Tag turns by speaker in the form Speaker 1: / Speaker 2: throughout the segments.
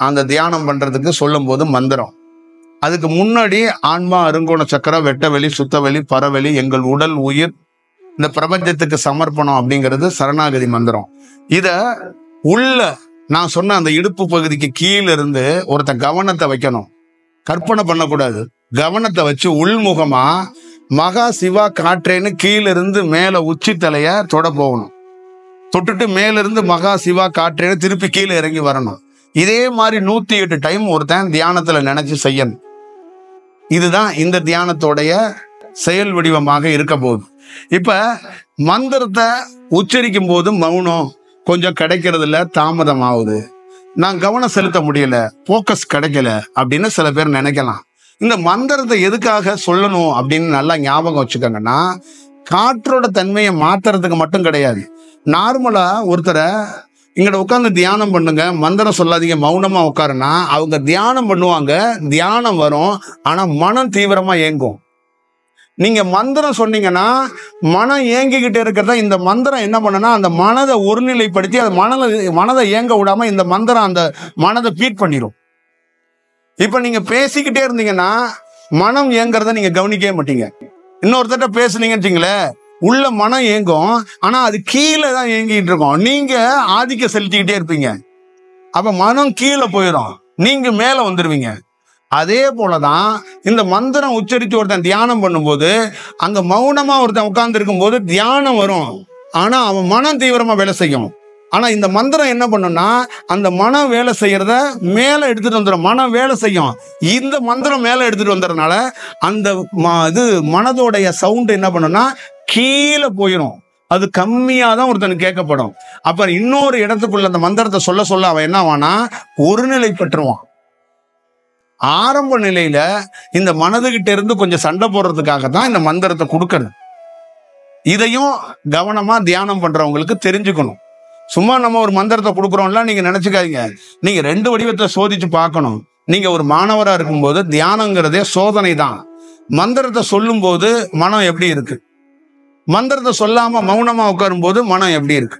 Speaker 1: அந்த தியானம் பண்றதுக்கு சொல்லும் போது மந்திரம். அதுக்கு முன்னாடி ஆன்மா, அருங்கோண சக்கரம், வெட்டவெளி, சுத்தவெளி, பரவெளி, எங்கள் உடல், உயிர், இந்த பிரபஞ்சத்துக்கு சமர்ப்பணம் அப்படிங்கிறது சரணாகதி மந்திரம். இத உள்ள நான் சொன்ன அந்த இடுப்பு பகுதிக்கு கீழே இருந்து ஒருத்த கவனத்தை வைக்கணும், கற்பனை பண்ணக்கூடாது. கவனத்தை வச்சு உள்முகமா மகா சிவா காற்றேன்னு கீழே இருந்து மேல உச்சி தலைய தொட போகணும். தொட்டுட்டு மேல இருந்து மகா சிவா காற்றேன்னு திருப்பி கீழே இறங்கி வரணும். இதே மாதிரி 108 டைம் ஒருத்தன் தியானத்துல நினைச்சு செய்யணும். இதுதான் இந்த தியானத்தோடைய செயல் வடிவமாக இருக்க போகுது. இப்ப மந்திரத்தை உச்சரிக்கும் போது மௌனம் கொஞ்சம் கிடைக்கிறது இல்ல, தாமதம் ஆகுது, நான் கவனம் செலுத்த முடியல, போக்கஸ் கிடைக்கல அப்படின்னு சில பேர் நினைக்கலாம். இந்த மந்திரத்தை எதுக்காக சொல்லணும் அப்படின்னு நல்லா ஞாபகம் வச்சுக்கோங்கன்னா, காற்றோட தன்மையை மாத்துறதுக்கு மட்டும் கிடையாது. நார்மலா ஒருத்தரை இங்கட உட்காந்து தியானம் பண்ணுங்க, மந்திரம் சொல்லாதீங்க, மௌனமா உட்காருன்னா அவங்க தியானம் பண்ணுவாங்க, தியானம் வரும், ஆனா மனம் தீவிரமா ஏங்கும். நீங்க மந்திரம் சொன்னீங்கன்னா மனம் ஏங்கிக்கிட்டே இருக்கிறதா இந்த மந்திரம் என்ன பண்ணுன்னா அந்த மனதை ஒருநிலைப்படுத்தி அது மனதை ஏங்க விடாம இந்த மந்திரம் அந்த மனதை பீட் பண்ணிடும். இப்ப நீங்க பேசிக்கிட்டே இருந்தீங்கன்னா மனம் ஏங்குறத நீங்க கவனிக்கவே மாட்டீங்க. இன்னொருத்தட்ட பேசுனீங்கன்னு வச்சுங்களேன், உள்ள மனம் ஏங்கும், ஆனா அது கீழே தான் ஏங்கிட்டு இருக்கும். நீங்க ஆதிக்கம் செலுத்திக்கிட்டே இருப்பீங்க, அப்ப மனம் கீழே போயிடும், நீங்க மேல வந்துருவீங்க. அதே போலதான் இந்த மந்திரம் உச்சரித்து ஒருத்தன் தியானம் பண்ணும்போது அங்க மௌனமா ஒருத்தன் உட்கார்ந்து இருக்கும் போது தியானம் வரும், ஆனா அவன் மனம் தீவிரமா வேலை செய்யும். ஆனா இந்த மந்திரம் என்ன பண்ணும்னா அந்த மனம் வேலை செய்யறத மேல எடுத்துட்டு வந்துடும், மனம் வேலை செய்யும், இந்த மந்திரம் மேல எடுத்துட்டு வந்ததுனால அந்த இது மனதோடைய சவுண்ட் என்ன பண்ணும்னா கீழே போயிடும், அது கம்மியா தான் ஒருத்தனுக்கு கேட்கப்படும். அப்ப இன்னொரு இடத்துக்குள்ள அந்த மந்திரத்தை சொல்ல சொல்ல அவன் என்ன ஆவானா ஒருநிலை பெற்றுவான். ஆரம்ப நிலையில இந்த மனதுகிட்ட இருந்து கொஞ்சம் சண்டை போடுறதுக்காக தான் இந்த மந்திரத்தை கொடுக்கறது. இதையும் கவனமா தியானம் பண்றவங்களுக்கு தெரிஞ்சுக்கணும். சும்மா நம்ம ஒரு மந்திரத்தை கொடுக்குறோம்ல நீங்க நினைச்சுக்காதீங்க, நீங்க 2 வடிவத்தை சோதிச்சு பார்க்கணும். நீங்க ஒரு மாணவரா இருக்கும்போது தியானங்கிறதே சோதனை தான். மந்திரத்தை சொல்லும் போது மனம் எப்படி இருக்கு, மந்திரத்தை சொல்லாம மௌனமா உட்காரும் போது மனம் எப்படி இருக்கு,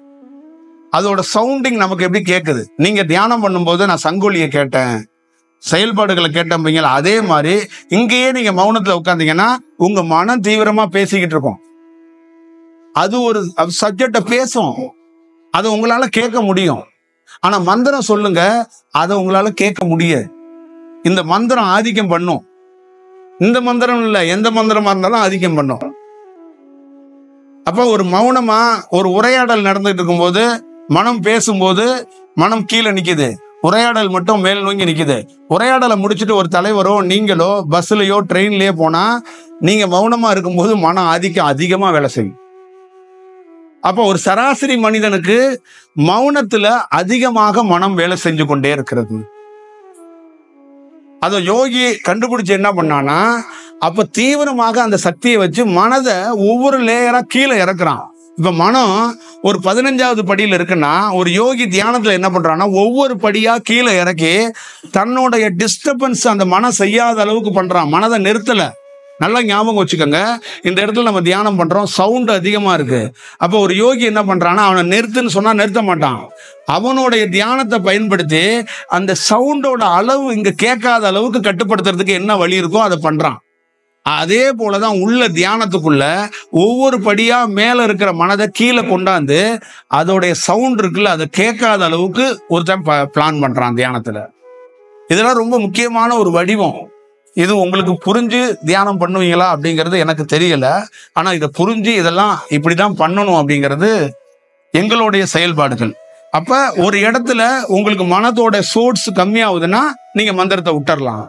Speaker 1: அதோட சவுண்டிங் நமக்கு எப்படி கேட்குது. நீங்க தியானம் பண்ணும்போது நான் சங்கொலியை கேட்டேன், செயல்பாடுகளை கேட்டீங்களா, அதே மாதிரி இங்கேயே நீங்க மௌனத்துல உட்கார்ந்தீங்கன்னா உங்க மனம் தீவிரமா பேசிக்கிட்டு இருக்கும். அது ஒரு சப்ஜெக்ட பேசும், அதை உங்களால கேட்க முடியும். ஆனா மந்திரம் சொல்லுங்க, அதை உங்களால கேட்க முடியாது. இந்த மந்திரம் ஆதிக்கம் பண்ணும். இந்த மந்திரம் இல்ல, எந்த மந்திரமா இருந்தாலும் ஆதிக்கம் பண்ணும். அப்ப ஒரு மௌனமா ஒரு உரையாடல் நடந்துட்டு இருக்கும்போது மனம் பேசும்போது மனம் கீழே நிக்குது, உரையாடல் மட்டும் மேல் நோக்கி நிக்குது. உரையாடலை முடிச்சுட்டு ஒரு தலைவரோ நீங்களோ பஸ்லயோ ட்ரெயின்லயோ போனா நீங்க மௌனமா இருக்கும்போது மனம் ஆதிக்கம் அதிகமா வேலை செய்யும். அப்ப ஒரு சராசரி மனிதனுக்கு மௌனத்துல அதிகமாக மனம் வேலை செஞ்சு கொண்டே இருக்கிறது. அத யோகி கண்டுபிடிச்சு என்ன பண்ணானா அப்ப தீவிரமாக அந்த சக்தியை வச்சு மனதை ஒவ்வொரு லேயரா கீழே இறக்குறான். இப்ப மனம் ஒரு 15வது படியில இருக்குன்னா ஒரு யோகி தியானத்துல என்ன பண்றான்னா ஒவ்வொரு படியா கீழே இறக்கி தன்னுடைய டிஸ்டர்பன்ஸ் அந்த மனம் செய்யாத அளவுக்கு பண்றான், மனதை நிறுத்தல. நல்லா ஞாபகம் வச்சுக்கோங்க, இந்த இடத்துல நம்ம தியானம் பண்றோம், சவுண்ட் அதிகமா இருக்கு. அப்போ ஒரு யோகி என்ன பண்றான்னா அவனை நிறுத்துன்னு சொன்னா நிறுத்த மாட்டான். அவனுடைய தியானத்தை பயன்படுத்தி அந்த சவுண்டோட அளவு இங்க கேட்காத அளவுக்கு கட்டுப்படுத்துறதுக்கு என்ன வழி இருக்கோ அதை பண்றான். அதே போலதான் உள்ள தியானத்துக்குள்ள ஒவ்வொரு படியா மேல இருக்கிற மனதை கீழே கொண்டாந்து அதோடைய சவுண்ட் இருக்குல்ல அதை கேட்காத அளவுக்கு ஒருத்தன் பிளான் பண்றான் தியானத்துல. இதெல்லாம் ரொம்ப முக்கியமான ஒரு வடிவம். இது உங்களுக்கு புரிஞ்சு தியானம் பண்ணுவீங்களா அப்படிங்கிறது எனக்கு தெரியல. ஆனா இதை புரிஞ்சு இதெல்லாம் இப்படிதான் பண்ணணும் அப்படிங்கிறது எங்களுடைய செயல்பாடுகள். அப்ப ஒரு இடத்துல உங்களுக்கு மனதோட சோர்ஸ் கம்மியாகுதுன்னா நீங்க மந்திரத்தை விட்டுறலாம்,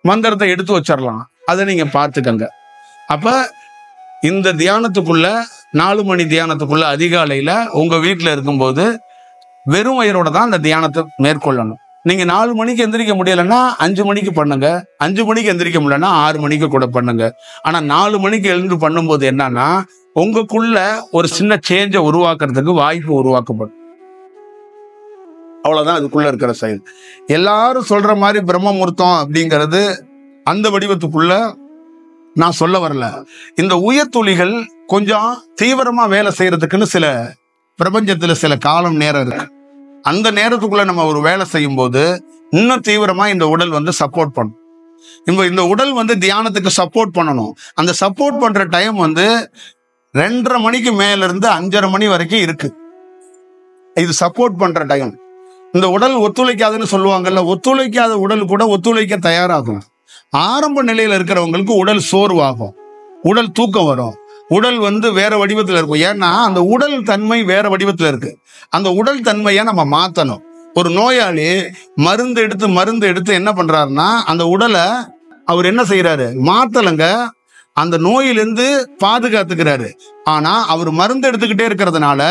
Speaker 1: மந்திரத்தை எடுத்து வச்சிடலாம், அதை நீங்க பார்த்துக்கங்க. அப்ப இந்த தியானத்துக்குள்ள 4 மணி தியானத்துக்குள்ள அதிகாலையில உங்க வீட்டுல இருக்கும்போது வெறும் வயிறோட தான் அந்த தியானத்தை மேற்கொள்ளணும். நீங்க 4 மணிக்கு எந்திரிக்க முடியலன்னா 5 மணிக்கு பண்ணுங்க, 5 மணிக்கு எந்திரிக்க முடியலன்னா 6 மணிக்கு கூட பண்ணுங்க. ஆனா 4 மணிக்கு எழுந்து பண்ணும்போது என்னன்னா உங்களுக்குள்ள ஒரு சின்ன சேஞ்சை உருவாக்குறதுக்கு வாய்ப்பு உருவாக்கப்படும். அவ்வளவுதான் அதுக்குள்ள இருக்கிற செயல். எல்லாரும் சொல்ற மாதிரி பிரம்ம முகூர்த்தம் அப்படிங்கிறது அந்த வடிவத்துக்குள்ள நான் சொல்ல வரல. இந்த உயர் துளிகள் கொஞ்சம் தீவிரமா வேலை செய்யறதுக்குன்னு சில பிரபஞ்சத்துல சில காலம் நேரம் இருக்கு. அந்த நேரத்துக்குள்ள நம்ம ஒரு வேலை செய்யும் போது இன்னும் தீவிரமா இந்த உடல் வந்து சப்போர்ட் பண்ணும். இப்போ இந்த உடல் வந்து தியானத்துக்கு சப்போர்ட் பண்ணணும். அந்த சப்போர்ட் பண்ற டைம் வந்து 2:30 மணிக்கு மேல இருந்து 5:30 மணி வரைக்கும் இருக்கு. இது சப்போர்ட் பண்ற டைம். இந்த உடல் ஒத்துழைக்காதுன்னு சொல்லுவாங்கல்ல, ஒத்துழைக்காத உடல் கூட ஒத்துழைக்க தயாராகும். ஆரம்ப நிலையில இருக்கிறவங்களுக்கு உடல் சோர்வாகும், உடல் தூக்கம் வரும், உடல் வந்து வேற வடிவத்துல இருக்கும். ஏன்னா அந்த உடல் தன்மை வேற வடிவத்துல இருக்கு. அந்த உடல் தன்மையை நம்ம மாத்தணும். ஒரு நோயாளி மருந்து எடுத்து என்ன பண்றாருன்னா அந்த உடலை அவர் என்ன செய்யறாரு, மாத்தலங்க, அந்த நோயிலிருந்து பாதுகாத்துக்கிறாரு. ஆனா அவர் மருந்து எடுத்துக்கிட்டே இருக்கிறதுனால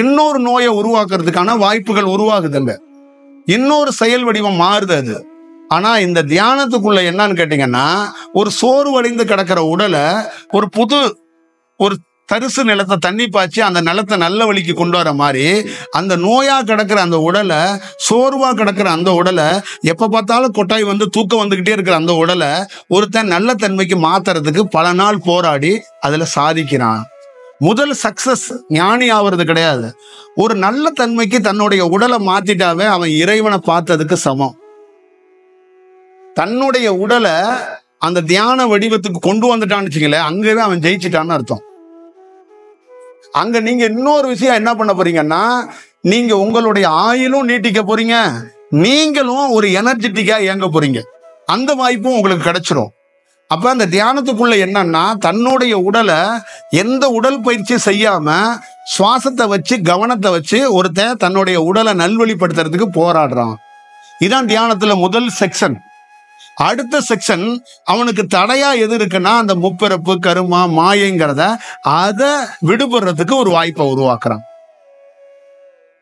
Speaker 1: இன்னொரு நோயை உருவாக்குறதுக்கான வாய்ப்புகள் உருவாகுதுங்க. இன்னொரு செயல் வடிவம் மாறுது அது. ஆனா இந்த தியானத்துக்குள்ள என்னன்னு கேட்டீங்கன்னா, ஒரு சோர்வடைந்து கிடக்கிற உடலை ஒரு தரிசு நிலத்தை தண்ணி பாய்ச்சி அந்த நிலத்தை நல்ல வழிக்கு கொண்டு வர மாதிரி, அந்த நோயா கிடக்கிற அந்த உடலை, சோர்வா கிடக்கிற அந்த உடலை, எப்ப பார்த்தாலும் கொட்டாய் வந்து தூக்கம் வந்துகிட்டே இருக்கிற அந்த உடலை ஒருத்தன் நல்ல தன்மைக்கு மாத்துறதுக்கு பல நாள் போராடி அதுல சாதிக்கிறான். முதல் சக்சஸ் ஞானி ஆவறது கிடையாது. ஒரு நல்ல தன்மைக்கு தன்னுடைய உடலை மாத்திட்டாவே அவன் இறைவனை பார்த்ததுக்கு சமம். தன்னுடைய உடலை அந்த தியான வடிவத்துக்கு கொண்டு வந்துட்டான்னு வச்சுங்களேன், அங்கவே அவன் ஜெயிச்சிட்டான்னு அர்த்தம். அங்க நீங்க இன்னொரு விஷயம் என்ன பண்ண போறீங்கன்னா, நீங்க உங்களுடைய ஆயுளும் நீட்டிக்க போறீங்க, நீங்களும் ஒரு எனர்ஜெட்டிக்கா இயங்க போறீங்க. அந்த வாய்ப்பும் உங்களுக்கு கிடைச்சிரும். அப்ப அந்த தியானத்துக்குள்ள என்னன்னா, தன்னுடைய உடலை எந்த உடல் பயிற்சி செய்யாம சுவாசத்தை வச்சு கவனத்தை வச்சு ஒருத்தன் தன்னுடைய உடலை நல்வழிப்படுத்துறதுக்கு போராடுறான். இதான் தியானத்துல முதல் செக்ஷன். அடுத்த செக்ஷன் அவனுக்கு தடையா எது இருக்குன்னா, அந்த முப்பிறப்பு கருமா மாயங்கிறத அதை விடுபடுறதுக்கு ஒரு வாய்ப்பை உருவாக்குறான்.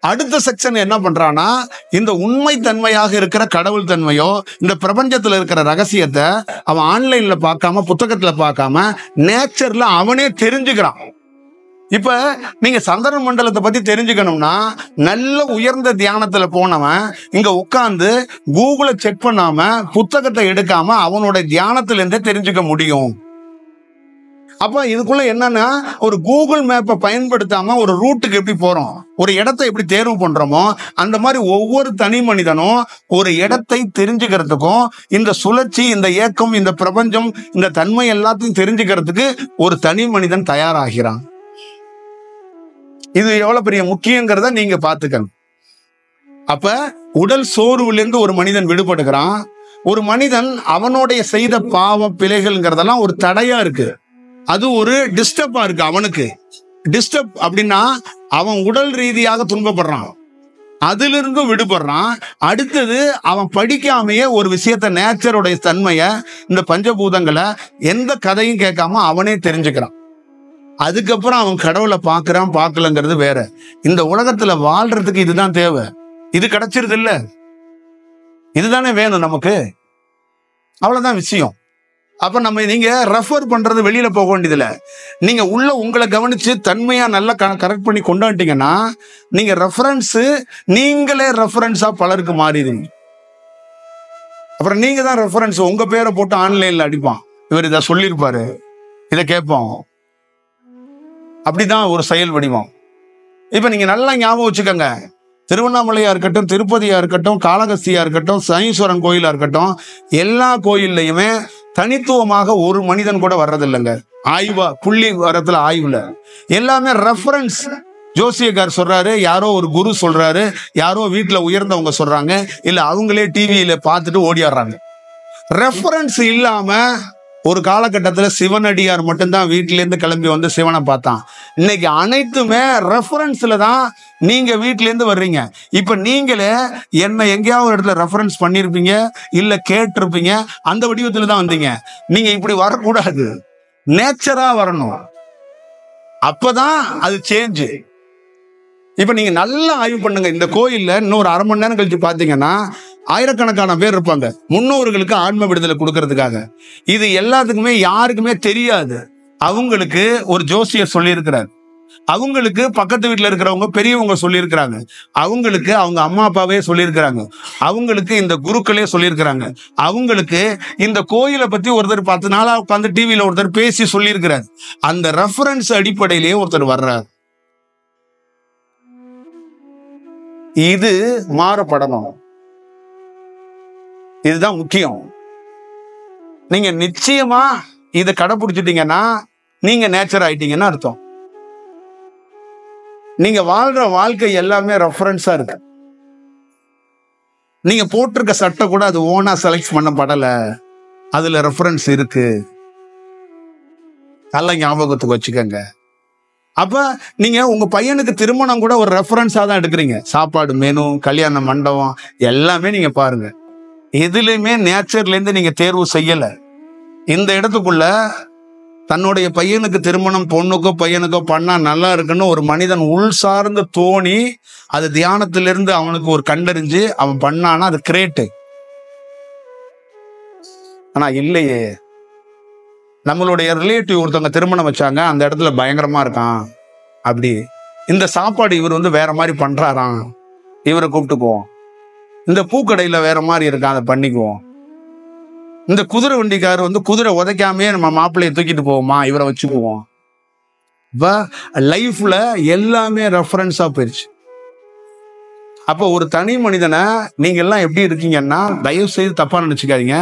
Speaker 1: அடுத்த செக்ஷன் என்ன பண்றான்னா, இந்த உண்மை தன்மையாக இருக்கிற கடவுள் தன்மையோ இந்த பிரபஞ்சத்துல இருக்கிற ரகசியத்தை அவன் ஆன்லைன்ல பார்க்காம புத்தகத்துல பார்க்காம நேச்சர்ல அவனே தெரிஞ்சுக்கிறான். இப்ப நீங்க சந்திர மண்டலத்தை பத்தி தெரிஞ்சுக்கணும்னா, நல்ல உயர்ந்த தியானத்துல போனவன் இங்க உட்கார்ந்து கூகுளை செக் பண்ணாம புத்தகத்தை எடுக்காம அவனோட தியானத்துல இருந்தே தெரிஞ்சுக்க முடியும். அப்ப இதுக்குள்ள என்னன்னா, ஒரு கூகுள் மேப்பை பயன்படுத்தாம ஒரு ரூட்டுக்கு எப்படி போறோம், ஒரு இடத்தை எப்படி தேர்வு பண்றோமோ, அந்த மாதிரி ஒவ்வொரு தனி மனிதனும் ஒரு இடத்தை தெரிஞ்சுக்கிறதுக்கும், இந்த சுழற்சி, இந்த இயக்கம், இந்த பிரபஞ்சம், இந்த தன்மை எல்லாத்தையும் தெரிஞ்சுக்கிறதுக்கு ஒரு தனி மனிதன் தயாராகிறான். இது எவ்வளவு பெரிய முக்கியங்கிறத நீங்க பாத்துக்கணும். அப்ப உடல் சோர்வுலேருந்து ஒரு மனிதன் விடுபடுகிறான். ஒரு மனிதன் அவனுடைய செய்த பாவ பிழைகள்ங்கிறதெல்லாம் ஒரு தடையா இருக்கு, அது ஒரு டிஸ்டர்பா இருக்கு. அவனுக்கு டிஸ்டர்ப் அப்படின்னா அவன் உடல் ரீதியாக துன்பப்படுறான், அதிலிருந்து விடுபடுறான். அடுத்தது அவன் படிக்காமையே ஒரு விஷயத்த, நேச்சருடைய தன்மைய, இந்த பஞ்சபூதங்களை எந்த கதையும் கேட்காம அவனே தெரிஞ்சுக்கிறான். அதுக்கப்புறம் அவன் கடவுளை பார்க்கறான் பார்க்கலங்கிறது வேற. இந்த உலகத்துல வாழ்றதுக்கு இதுதான் தேவை. இது கிடைச்சிருது இல்ல, இதுதானே வேணும் நமக்கு, அவ்வளவுதான் விஷயம். அப்ப நீங்க ரெஃபர் பண்றது வெளியில போக வேண்டியதுல, நீங்க உள்ள உங்களை கவனிச்சு தன்மையா நல்லா கரெக்ட் பண்ணி கொண்டாட்டிங்கன்னா, நீங்க நீங்களே ரெஃபரன்ஸா பலருக்கு மாறிடுங்க. அப்புறம் நீங்க தான் ரெஃபரன்ஸ். உங்க பேரை போட்டு ஆன்லைன்ல அடிப்பான், இவர் இதை சொல்லியிருப்பாரு, இதை கேட்போம். அப்படிதான் ஒரு செயல் வடிவம். இப்ப நீங்க நல்லா ஞாபகம் வச்சுக்கோங்க, திருவண்ணாமலையா இருக்கட்டும், திருப்பதியா இருக்கட்டும், காளகஸ்தியா இருக்கட்டும், சனீஸ்வரன் கோயிலா இருக்கட்டும், எல்லா கோயில்லையுமே தனித்துவமாக ஒரு மனிதன் கூட வர்றதில்லைங்க. ஆய்வா புள்ளி வரத்துல ஆய்வுல எல்லாமே ரெஃபரன்ஸ். ஜோசியக்கார் சொல்றாரு, யாரோ ஒரு குரு சொல்றாரு, யாரோ வீட்டுல உயர்ந்தவங்க சொல்றாங்க, இல்ல அவங்களே டிவியில பார்த்துட்டு ஓடியாடுறாங்க. ரெஃபரன்ஸ் இல்லாம ஒரு காலகட்டத்துல சிவனடியார் மட்டும்தான் வீட்டில இருந்து கிளம்பி வந்து சிவனை பார்த்தான். இன்னைக்கு அனைத்துமே ரெஃபரன்ஸ்ல தான் நீங்க வீட்டில இருந்து வர்றீங்க. இப்ப நீங்களே என்ன எங்கேயாவது ஒரு இடத்துல ரெஃபரன்ஸ் பண்ணிருப்பீங்க, இல்ல கேட்டிருப்பீங்க, அந்த வடிவத்துல தான் வந்தீங்க. நீங்க இப்படி வரக்கூடாது, நேச்சரா வரணும், அப்பதான் அது சேஞ்ச். இப்ப நீங்க நல்லா ஆய்வு பண்ணுங்க. இந்த கோயில்ல இன்னொரு அரை மணி நேரம் கழிச்சு பாத்தீங்கன்னா ஆயிரக்கணக்கான பேர் இருப்பாங்க, முன்னோர்களுக்கு ஆன்ம விடுதலை கொடுக்கறதுக்காக. இது எல்லாத்துக்குமே யாருக்குமே தெரியாது. அவங்களுக்கு ஒரு ஜோசியர் சொல்லியிருக்கிறார், அவங்களுக்கு பக்கத்து வீட்டுல இருக்கிறவங்க பெரியவங்க சொல்லியிருக்கிறாங்க, அவங்களுக்கு அவங்க அம்மா அப்பாவே சொல்லியிருக்கிறாங்க, அவங்களுக்கு இந்த குருக்களே சொல்லியிருக்கிறாங்க, அவங்களுக்கு இந்த கோயிலை பத்தி ஒருத்தர் 10 நாளா உட்காந்து டிவியில ஒருத்தர் பேசி சொல்லியிருக்கிறார். அந்த ரெஃபரன்ஸ் அடிப்படையிலேயே ஒருத்தர் வர்றார். இது மாறப்படணும். இதுதான் முக்கியம். நீங்க நிச்சயமா இதை கடைபிடிச்சிட்டீங்கன்னா நீங்க நேச்சர் ஆயிட்டீங்கன்னு அர்த்தம். நீங்க வாழ்ற வாழ்க்கை எல்லாமே ரெஃபரன்ஸா இருக்கு. நீங்க போட்டிருக்க சட்டை கூட அது ஓனா செலக்ட் பண்ணப்படல, அதுல ரெஃபரன்ஸ் இருக்கு. நல்ல ஞாபகத்துக்கு வச்சுக்கோங்க. அப்ப நீங்க உங்க பையனுக்கு திருமணம் கூட ஒரு ரெஃபரன்ஸா தான் எடுக்கிறீங்க. சாப்பாடு, மெனு, கல்யாண மண்டபம் எல்லாமே நீங்க பாருங்க. எதுலையுமே நேச்சர்ல இருந்து நீங்க தேர்வு செய்யல. இந்த இடத்துக்குள்ள தன்னுடைய பையனுக்கு திருமணம் பொண்ணுக்கோ பையனுக்கோ பண்ணா நல்லா இருக்குன்னு ஒரு மனிதன் உள் சார்ந்து தோணி அது தியானத்திலிருந்து அவனுக்கு ஒரு கண்டறிஞ்சு அவன் பண்ணானா அது கிரேட்டு. ஆனா இல்லையே, நம்மளுடைய ரிலேட்டிவ் ஒருத்தவங்க திருமணம் வச்சாங்க, அந்த இடத்துல பயங்கரமா இருக்கான் அப்படி, இந்த சாப்பாடு இவர் வேற மாதிரி பண்றாராம், இவரை கூப்பிட்டுக்குவோம். இந்த பூக்கடையில வேற மாதிரி இருக்கான், அதை பண்ணிக்குவோம். இந்த குதிரை வண்டிக்காரர் குதிரை உதைக்காமே நம்ம மாப்பிள்ளையை தூக்கிட்டு போவோமா, இவரை வச்சுக்குவோம். லைஃப்ல எல்லாமே ரெஃபரன்ஸா போயிடுச்சு. அப்போ ஒரு தனி மனிதனை நீங்க எல்லாம் எப்படி இருக்கீங்கன்னா, தயவு செய்து தப்பா நினைச்சுக்காதீங்க,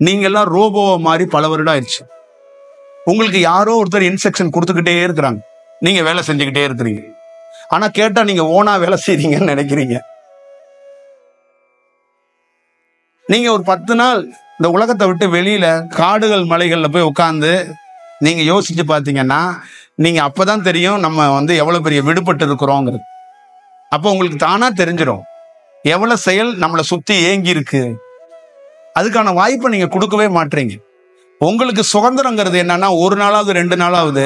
Speaker 1: நீங்க எல்லாம் ரோபோவா மாதிரி பல வருடம் ஆயிடுச்சு. உங்களுக்கு யாரோ ஒருத்தர் இன்ஸ்ட்ரக்ஷன் கொடுத்துக்கிட்டே இருக்கிறாங்க, நீங்க வேலை செஞ்சுக்கிட்டே இருக்கிறீங்க. ஆனா கேட்டா நீங்க ஓனா வேலை செய்றீங்கன்னு நினைக்கிறீங்க. நீங்க ஒரு 10 நாள் இந்த உலகத்தை விட்டு வெளியில காடுகள் மலைகள்ல போய் உட்கார்ந்து நீங்க யோசிச்சு பார்த்தீங்கன்னா நீங்க அப்பதான் தெரியும் நம்ம எவ்வளவு பெரிய விடுபட்டு இருக்கிறோங்கிறது. அப்போ உங்களுக்கு தானா தெரிஞ்சிடும் எவ்வளவு செயல் நம்மளை சுத்தி ஏங்கி இருக்கு. அதுக்கான வாய்ப்பை நீங்க கொடுக்கவே மாட்டீங்க. உங்களுக்கு சுதந்திரங்கிறது என்னன்னா, ஒரு நாளாவது 2 நாளாவது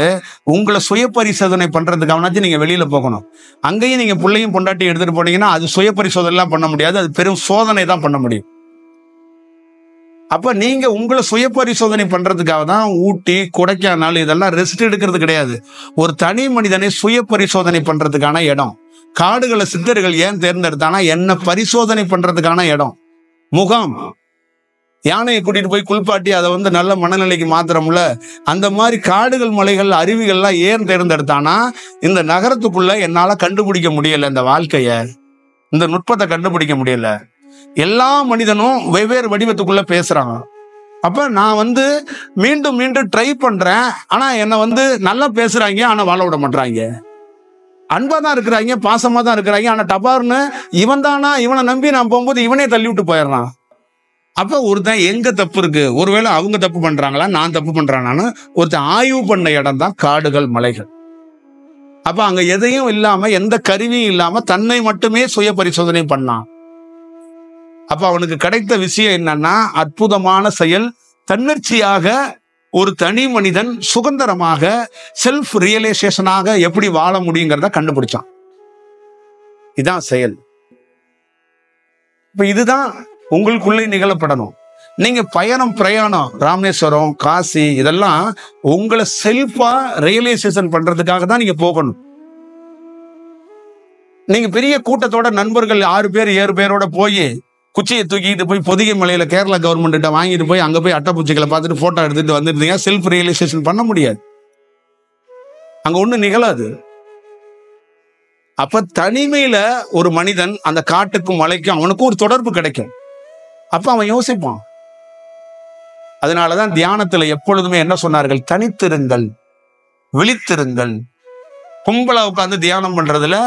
Speaker 1: உங்களை சுய பரிசோதனை பண்றதுக்காகனாச்சும் நீங்க வெளியில போகணும். அங்கேயும் நீங்க பிள்ளையும் பொண்டாட்டி எடுத்துட்டு போனீங்கன்னா அது சுய பரிசோதனை எல்லாம் பண்ண முடியாது, அது பெரும் சோதனை தான் பண்ண முடியும். அப்ப நீங்க உங்களை சுய பரிசோதனை பண்றதுக்காக தான் ஊட்டி, கொடைக்கானல் இதெல்லாம் ரெஸ்ட் எடுக்கிறது கிடையாது. ஒரு தனி மனிதனை சுய பரிசோதனை பண்றதுக்கான இடம். காடுகளை சித்தர்கள் ஏன் தேர்ந்தெடுத்தானா, என்ன பரிசோதனை பண்றதுக்கான இடம். முகாம், யானையை கூட்டிட்டு போய் குளிப்பாட்டி அதை நல்ல மனநிலைக்கு மாத்திரம்ல, அந்த மாதிரி காடுகள் மலைகள் அருவிகள்லாம் ஏன் தேர்ந்தெடுத்தானா, இந்த நகரத்துக்குள்ள என்னால கண்டுபிடிக்க முடியல, இந்த வாழ்க்கைய இந்த நுட்பத்தை கண்டுபிடிக்க முடியல. எல்லா மனிதனும் வெவ்வேறு வடிவத்துக்குள்ள பேசுறாங்க. அப்ப நான் மீண்டும் மீண்டும் ட்ரை பண்றேன், ஆனா என்ன நல்லா பேசுறாங்க, ஆனா வாழ விட மாட்டாங்க. அன்பா தான் இருக்கிறாங்க, பாசமா தான் இருக்கிறாங்க, ஆனா டபார்னு இவன் தானா, இவனை நம்பி நான் போகும்போது இவனே தள்ளி விட்டு போயிடுறான். அப்ப ஒருத்தன் எங்க தப்பு இருக்கு, ஒருவேளை அவங்க தப்பு பண்றாங்களா, நான் தப்பு பண்றானான்னு ஒருத்தன் ஆய்வு பண்ண இடம் தான் காடுகள் மலைகள். அப்ப அங்க எதையும் இல்லாம, எந்த கருவியும் இல்லாம தன்னை மட்டுமே சுய பரிசோதனை பண்ணான். அப்ப அவனுக்கு கிடைத்த விஷயம் என்னன்னா, அற்புதமான செயல். தன்னர்ச்சியாக ஒரு தனி மனிதன் சுதந்திரமாக செல்ஃப் ரியலைசேஷனாக எப்படி வாழ முடியுங்கிறத கண்டுபிடிச்சான். இதான் செயல். இப்ப இதுதான் உங்களுக்குள்ளே நிகழப்படணும். நீங்க பிரயாணம் ராமேஸ்வரம், காசி இதெல்லாம் உங்களை செல்ஃபா ரியலைசேஷன் பண்றதுக்காக தான் நீங்க போகணும். நீங்க பெரிய கூட்டத்தோட நண்பர்கள் 6 பேர் 7 பேரோட போய் குச்சியை தூக்கிட்டு போய் பொதிகை மலையில கேரளா கவர்மெண்ட் வாங்கிட்டு போய் அங்க போய் அட்டைப்பூச்சிகளை பார்த்துட்டு போட்டோ எடுத்துட்டு வந்துருந்தீங்க, செல்ஃப் ரியலைசேஷன் பண்ண முடியாது, அங்க ஒண்ணும் நிகழாது. அப்ப தனிமையில ஒரு மனிதன் அந்த காட்டுக்கும் மலைக்கும் அவனுக்கும் ஒரு தொடர்பு கிடைக்கும். அப்ப அவன் யோசிப்பான். அதனாலதான் தியானத்துல எப்பொழுதுமே என்ன சொன்னார்கள், தனித்திருங்கள், விழித்திருங்கள். கும்பலா உட்கார்ந்து தியானம் பண்றதுல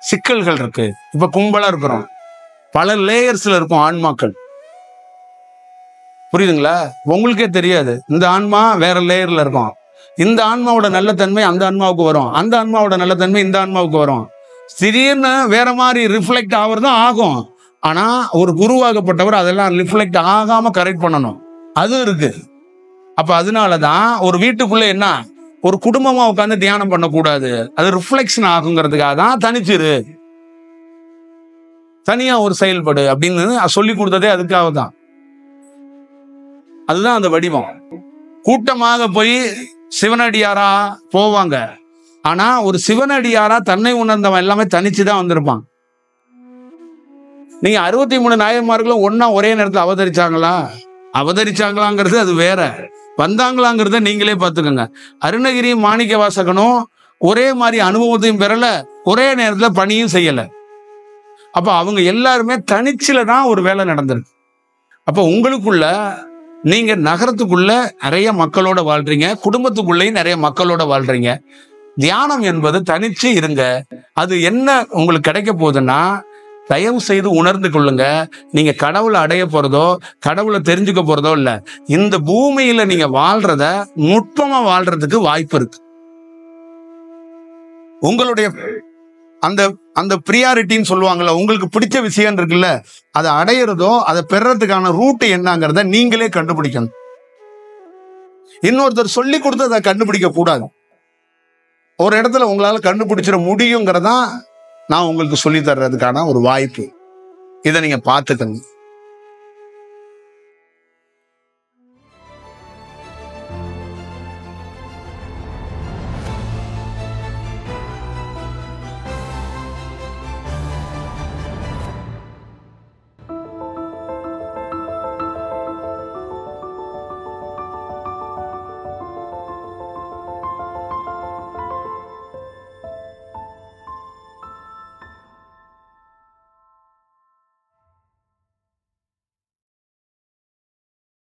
Speaker 1: சிக்கல்கள் இருக்கு. இப்ப கும்பலா இருக்கிறோம், பல லேயர்ஸ்ல இருக்கும் ஆன்மாக்கள், புரியுதுங்களா? உங்களுக்கே தெரியாது, இந்த ஆன்மா வேற லேயர்ல இருக்கும். இந்த ஆன்மாவோட நல்ல தன்மை அந்த ஆன்மாவுக்கு வரும், அந்த ஆன்மாவோட நல்ல தன்மை இந்த ஆன்மாவுக்கு வரும். திடீர்னு வேற மாதிரி ரிஃப்ளெக்ட் ஆகுறதும் ஆகும். ஆனா ஒரு குருவாகப்பட்டவர் அதெல்லாம் ரிஃப்ளெக்ட் ஆகாம கரெக்ட் பண்ணணும், அது இருக்கு. அப்ப அதனாலதான் ஒரு வீட்டுக்குள்ள என்ன, ஒரு குடும்பமா உட்காந்து தியானம் பண்ணக்கூடாது, அது ரிஃப்ளெக்ஷன் ஆகுங்கிறதுக்காக தான் தனிச்சிரு, தனியா ஒரு செயல்படு அப்படின்னு சொல்லி கொடுத்ததே அதுக்காக தான். அதுதான் அந்த வடிவம். கூட்டமாக போய் சிவனடியாரா போவாங்க, ஆனா ஒரு சிவனடியாரா தன்னை உணர்ந்தவன் எல்லாமே தனிச்சுதான் வந்திருப்பான். நீங்க 63 நாயன்மார்களும் ஒன்னா ஒரே நேரத்தில் அவதரிச்சாங்களாங்கிறது அது வேற, வந்தாங்களாங்கிறத நீங்களே பார்த்துக்கோங்க. அருணகிரி மாணிக்க வாசகனும் ஒரே மாதிரி அனுபவத்தையும் பெறல, ஒரே நேரத்துல பணியும் செய்யல. அப்ப அவங்க எல்லாருமே தனிச்சில தான் ஒரு வேலை நடந்திருக்கு. அப்ப உங்களுக்குள்ள நீங்க நகரத்துக்குள்ள நிறைய மக்களோட வாழ்றீங்க, குடும்பத்துக்குள்ளேயும் நிறைய மக்களோட வாழ்றீங்க. தியானம் என்பது தனிச்சு இருங்க. அது என்ன உங்களுக்கு கிடைக்க போகுதுன்னா, தயவு செய்து உணர்ந்து கொள்ளுங்க. நீங்க கடவுளை அடைய போறதோ கடவுளை தெரிஞ்சுக்க போறதோ இல்ல. இந்த பூமியில நீங்க வாழ்றத நுட்பமா வாழ்றதுக்கு வாய்ப்பு இருக்கு. உங்களுடைய அந்த அந்த பிரியாரிட்டின்னு சொல்லுவாங்கல்ல, உங்களுக்கு பிடிச்ச விஷயம் இருக்குல்ல, அதை அடையிறதோ அதை பெறறதுக்கான ரூட் என்னங்கிறத நீங்களே கண்டுபிடிக்கணும். இன்னொருத்தர் சொல்லி கொடுத்து அதை கண்டுபிடிக்க கூடாது. ஒரு இடத்துல உங்களால கண்டுபிடிச்சிட முடியுங்கிறதா நான் உங்களுக்கு சொல்லி தர்றதுக்கான ஒரு வாய்ப்பு. இதை நீங்க பார்த்துக்கணும்.